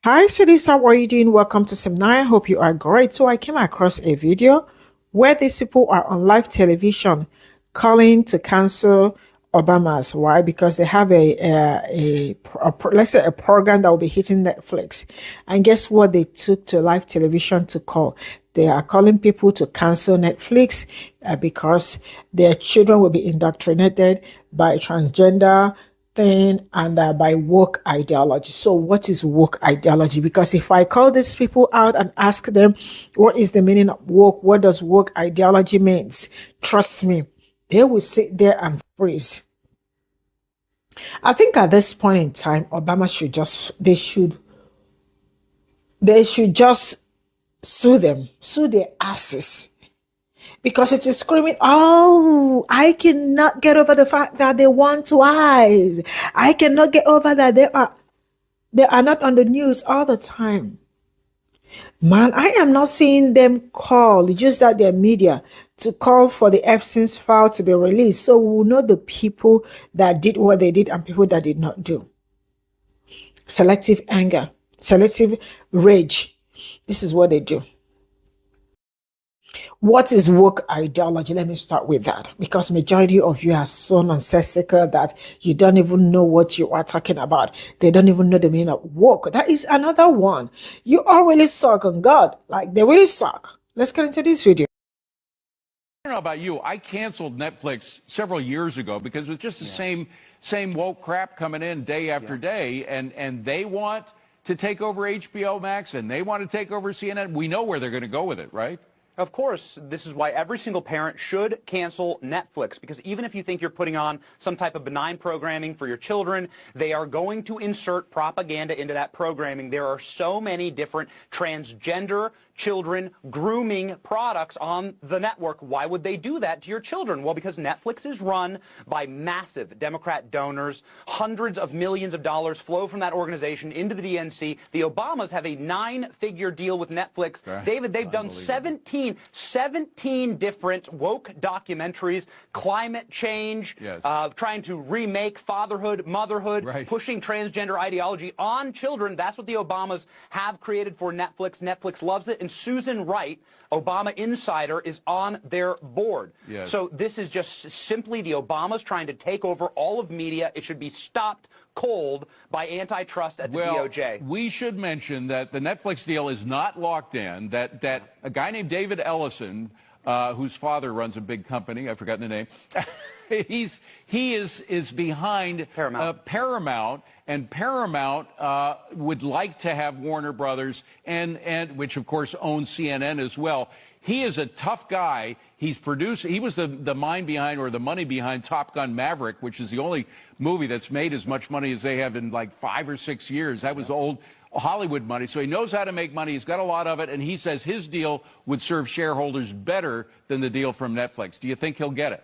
Hi, sweeties, how are you doing? Welcome to Seminar. I hope you are great. So I came across a video where these people are on live television calling to cancel Obama's. Why? Because they have let's say a program that will be hitting Netflix. And guess what? They took to live television to call. They are calling people to cancel Netflix because their children will be indoctrinated by transgender thing and by woke ideology. So what is woke ideology? Because if I call these people out and ask them what is the meaning of woke, what does woke ideology means, trust me, they will sit there and freeze. I think at this point in time, Obama should just they should just sue their asses, because it is screaming, oh, I cannot get over the fact that they want twice. I cannot get over that they are not on the news all the time. Man, I am not seeing them call, just that their media, to call for the Epstein's file to be released. So we will know the people that did what they did and people that did not do. Selective anger, selective rage. This is what they do. What is woke ideology? Let me start with that, because majority of you are so nonsensical that you don't even know what you are talking about. They don't even know the meaning of woke. That is another one. You all really suck on God. Like, they really suck. Let's get into this video. I don't know about you. I canceled Netflix several years ago because it was just the same woke crap coming in day after day, and they want to take over HBO Max and they want to take over CNN. We know where they're going to go with it, right? Of course, this is why every single parent should cancel Netflix, because even if you think you're putting on some type of benign programming for your children, they are going to insert propaganda into that programming. There are so many different transgender children grooming products on the network. Why would they do that to your children? Well, because Netflix is run by massive Democrat donors. Hundreds of millions of dollars flow from that organization into the DNC. The Obamas have a 9-figure deal with Netflix. Right. David, they've done 17 different woke documentaries, climate change, Yes. Trying to remake fatherhood, motherhood, Right. pushing transgender ideology on children. That's what the Obamas have created for Netflix. Netflix loves it. And Susan Wright, Obama insider, is on their board. Yes. So this is just simply the Obamas trying to take over all of media. It should be stopped cold by antitrust at the DOJ. We should mention that the Netflix deal is not locked in, that a guy named David Ellison, whose father runs a big company, I've forgotten the name, he is behind Paramount, and Paramount would like to have Warner Brothers, and which of course owns CNN as well. He is a tough guy. He was the mind behind, or the money behind, Top Gun Maverick, which is the only movie that's made as much money as they have in like 5 or 6 years. That was old Hollywood money. So he knows how to make money. He's got a lot of it. And he says his deal would serve shareholders better than the deal from Netflix. Do you think he'll get it?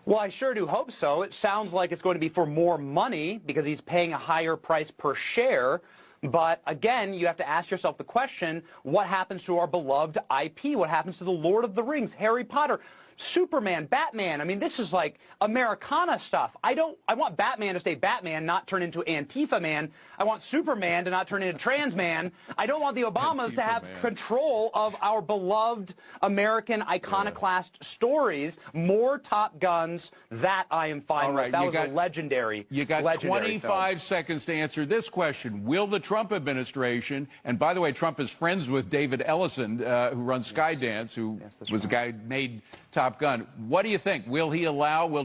Well, I sure do hope so. It sounds like it's going to be for more money because he's paying a higher price per share. But again, you have to ask yourself the question, what happens to our beloved IP? What happens to the Lord of the Rings, Harry Potter, Superman, Batman? I mean, this is like Americana stuff. I want Batman to stay Batman, not turn into Antifa Man. I want Superman to not turn into Trans Man. I don't want the Obamas to have control of our beloved American iconoclast stories. More Top Guns, that I am fine with. That was a legendary. You got 25 seconds to answer this question. Will the Trump administration, and by the way, Trump is friends with David Ellison, who runs Skydance, who was the guy who made Top Gun. What do you think? Will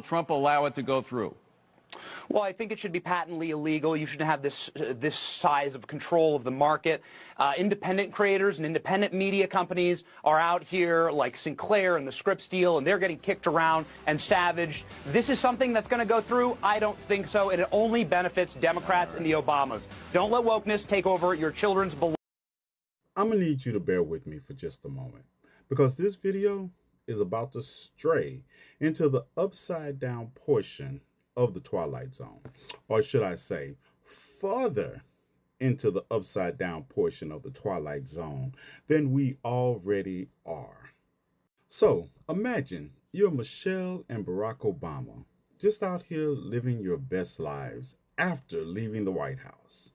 Trump allow it to go through? Well, I think it should be patently illegal. You shouldn't have this size of control of the market. Independent creators and independent media companies are out here, like Sinclair and the Scripps deal, and they're getting kicked around and savaged. This is something that's going to go through? I don't think so, and it only benefits Democrats and the Obamas. Don't let wokeness take over your children's beliefs. I'm going to need you to bear with me for just a moment, because this video is about to stray into the upside down portion of the Twilight Zone, or should I say further into the upside down portion of the Twilight Zone than we already are. So imagine you're Michelle and Barack Obama, just out here living your best lives after leaving the White House.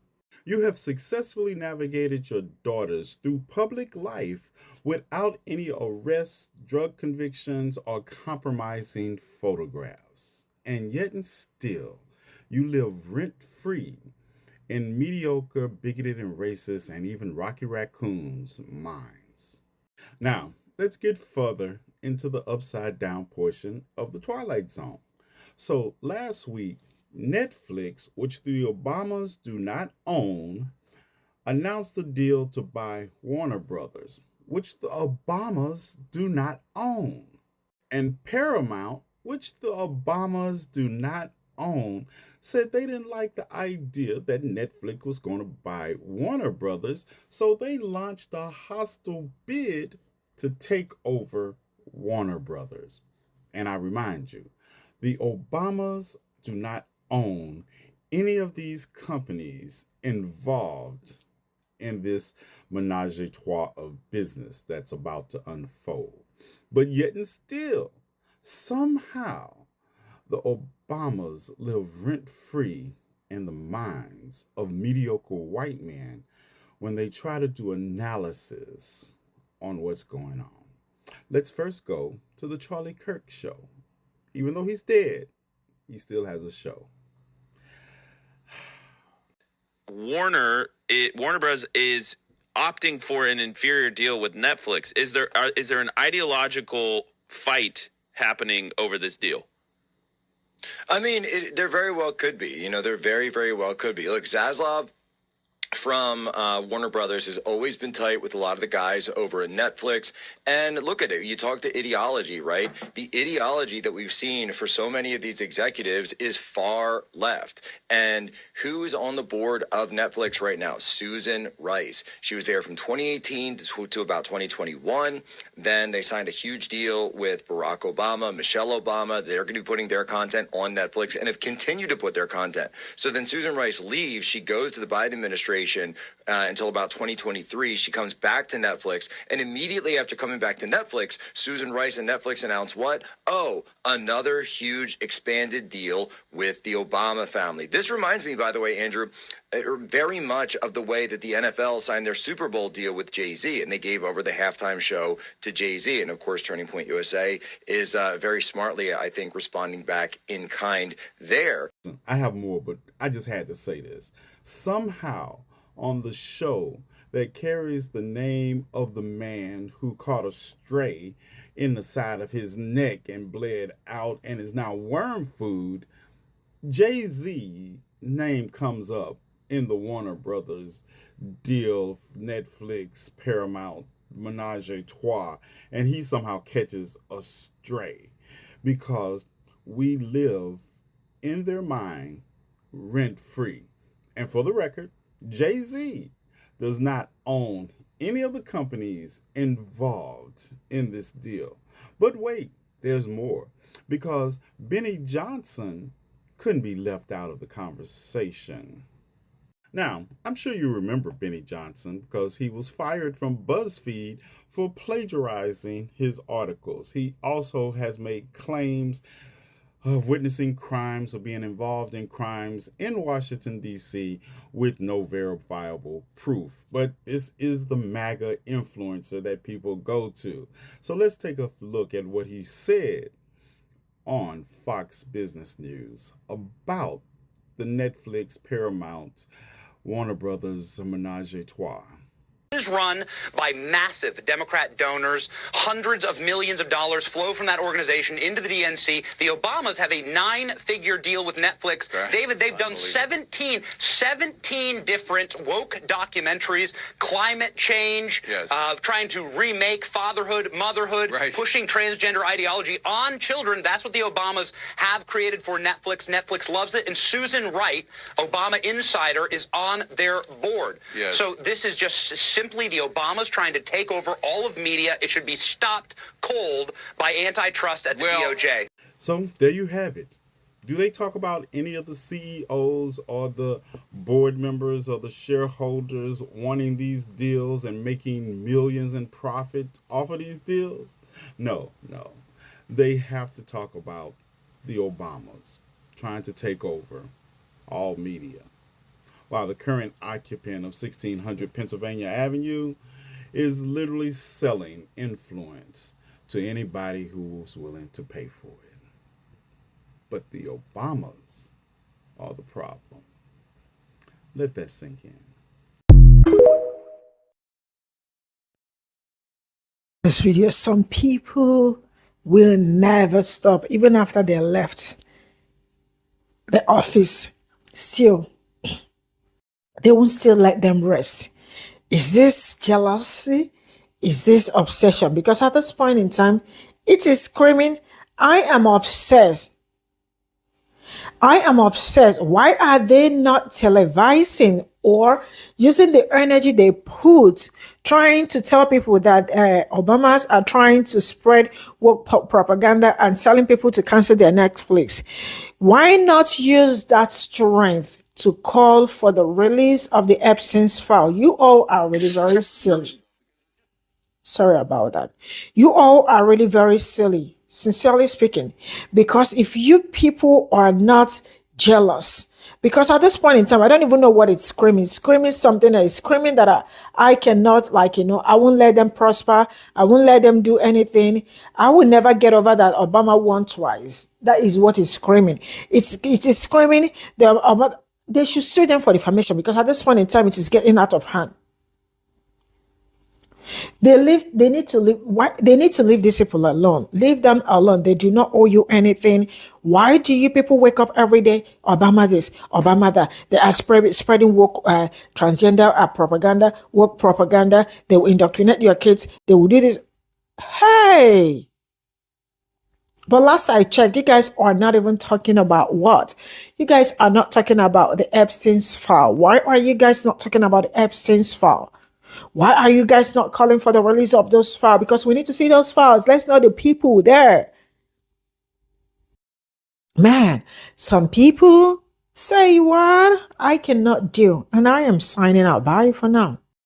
You have successfully navigated your daughters through public life without any arrests, drug convictions, or compromising photographs. And yet and still, you live rent-free in mediocre, bigoted, and racist, and even Rocky Raccoon's minds. Now, let's get further into the upside down portion of the Twilight Zone. So, last week, Netflix, which the Obamas do not own, announced a deal to buy Warner Brothers, which the Obamas do not own. And Paramount, which the Obamas do not own, said they didn't like the idea that Netflix was going to buy Warner Brothers, so they launched a hostile bid to take over Warner Brothers. And I remind you, the Obamas do not own any of these companies involved in this menage a trois of business that's about to unfold. But yet and still, somehow, the Obamas live rent-free in the minds of mediocre white men when they try to do analysis on what's going on. Let's first go to the Charlie Kirk show. Even though he's dead, he still has a show. Warner Bros. Is opting for an inferior deal with Netflix. Is there an ideological fight happening over this deal? I mean, there very well could be. You know, there very, very well could be. Look, Zaslav from Warner Brothers has always been tight with a lot of the guys over at Netflix. And look at it. You talk to ideology, right? The ideology that we've seen for so many of these executives is far left. And who is on the board of Netflix right now? Susan Rice. She was there from 2018 to about 2021. Then they signed a huge deal with Barack Obama, Michelle Obama. They're going to be putting their content on Netflix and have continued to put their content. So then Susan Rice leaves. She goes to the Biden administration until about 2023. She comes back to Netflix, and immediately after coming back to Netflix, Susan Rice and Netflix announced what? Oh, another huge expanded deal with the Obama family. This reminds me, by the way, Andrew, very much of the way that the NFL signed their Super Bowl deal with Jay-Z, and they gave over the halftime show to Jay-Z. And of course, Turning Point USA is very smartly, I think, responding back in kind there. I have more, but I just had to say this. Somehow, on the show that carries the name of the man who caught a stray in the side of his neck and bled out and is now worm food, Jay-Z name comes up in the Warner Brothers deal, Netflix, Paramount, menage a trois, and he somehow catches a stray because we live in their mind rent-free. And for the record, Jay-Z does not own any of the companies involved in this deal. But wait, there's more, because Benny Johnson couldn't be left out of the conversation. Now, I'm sure you remember Benny Johnson because he was fired from BuzzFeed for plagiarizing his articles. He also has made claims of witnessing crimes or being involved in crimes in Washington, D.C. with no verifiable proof. But this is the MAGA influencer that people go to. So let's take a look at what he said on Fox Business News about the Netflix, Paramount, Warner Brothers menage a trois. Is run by massive Democrat donors. Hundreds of millions of dollars flow from that organization into the DNC. The Obamas have a 9-figure deal with Netflix. Right. David, they've done 17 different woke documentaries, climate change, yes. Trying to remake fatherhood, motherhood, right. Pushing transgender ideology on children. That's what the Obamas have created for Netflix. Netflix loves it. And Susan Wright, Obama insider, is on their board. Yes. So this is just simply the Obamas trying to take over all of media. It should be stopped cold by antitrust at the DOJ. So there you have it. Do they talk about any of the CEOs or the board members or the shareholders wanting these deals and making millions in profit off of these deals? No. They have to talk about the Obamas trying to take over all media. while the current occupant of 1600 Pennsylvania Avenue is literally selling influence to anybody who was willing to pay for it. But the Obamas are the problem. Let that sink in. This video, some people will never stop, even after they left the office, still, they won't still let them rest. Is this jealousy? Is this obsession? Because at this point in time, it is screaming, I am obsessed. I am obsessed. Why are they not televising or using the energy they put trying to tell people that Obamas are trying to spread woke propaganda and telling people to cancel their Netflix? Why not use that strength to call for the release of the Epstein's file? You all are really very silly. Sorry about that. You all are really very silly, sincerely speaking, because if you people are not jealous, because at this point in time, I don't even know what it's screaming. Screaming something that is screaming that I cannot, I won't let them prosper. I won't let them do anything. I will never get over that Obama won twice. That is what is screaming. It is screaming that they should sue them for defamation, because at this point in time, it is getting out of hand. They need to leave. Why they need to leave these people alone? Leave them alone. They do not owe you anything. Why do you people wake up every day? Obama this, Obama that. They are spreading woke transgender propaganda, woke propaganda. They will indoctrinate your kids. They will do this. Hey! But last I checked, you guys are not even talking about what? You guys are not talking about the Epstein's file. Why are you guys not talking about the Epstein's file? Why are you guys not calling for the release of those files? Because we need to see those files. Let's know the people there. Man, some people say what I cannot do. And I am signing out. Bye for now.